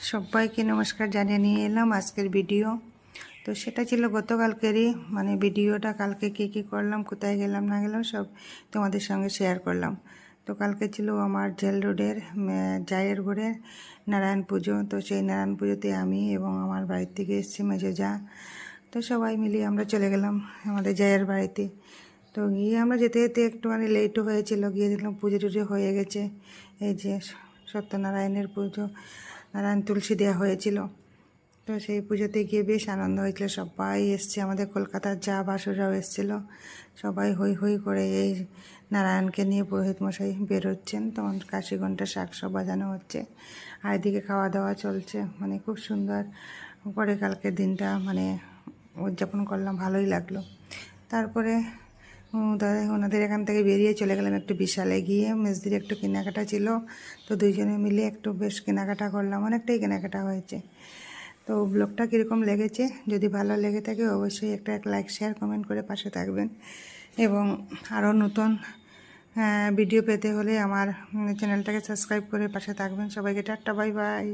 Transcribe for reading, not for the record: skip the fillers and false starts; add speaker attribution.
Speaker 1: সবাইকে নমস্কার জানিয়ে নিয়ে এলাম আজকের ভিডিও। তো সেটা ছিল গতকালকেরই, মানে ভিডিওটা কালকে কী করলাম, কোথায় গেলাম না গেলাম সব তোমাদের সঙ্গে শেয়ার করলাম। তো কালকে ছিল আমার জেল রোডের জায়ের ঘরে নারায়ণ পুজো। তো সেই নারায়ণ পুজোতে আমি এবং আমার বাড়ির থেকে এসেছি মেজো যা। তো সবাই মিলিয়ে আমরা চলে গেলাম আমাদের জায়ের বাড়িতে। তো গিয়ে আমরা যেতে যেতে একটুখানি লেটও হয়েছিল, গিয়ে দেখলাম পুজো টুজো হয়ে গেছে। এই যে সত্যনারায়ণের পুজো, নারায়ণ তুলসী দেওয়া হয়েছিল। তো সেই পুজোতে গিয়ে বেশ আনন্দ হয়েছিল, সবাই এসছে, আমাদের কলকাতার যা বাসুরাও এসেছিল। সবাই হই হই করে এই নারায়ণকে নিয়ে পুরোহিত মশাই বেরোচ্ছেন, তখন কাশি ঘণ্টা শাক সব বাজানো হচ্ছে, আর এদিকে খাওয়া দাওয়া চলছে। মানে খুব সুন্দর করে কালকের দিনটা মানে উদযাপন করলাম, ভালোই লাগলো। তারপরে ওনাদের এখান থেকে বেরিয়ে চলে গেলাম একটু বিশালে, গিয়ে মেজদির একটু কেনাকাটা ছিল। তো দুইজনে মিলে একটু বেশ কেনাকাটা করলাম, অনেকটাই কেনাকাটা হয়েছে। তো ব্লগটা কীরকম লেগেছে, যদি ভালো লেগে থাকে অবশ্যই একটা লাইক শেয়ার কমেন্ট করে পাশে থাকবেন। এবং আরও নতুন ভিডিও পেতে হলে আমার চ্যানেলটাকে সাবস্ক্রাইব করে পাশে থাকবেন। সবাইকে টাটা, বাই বাই।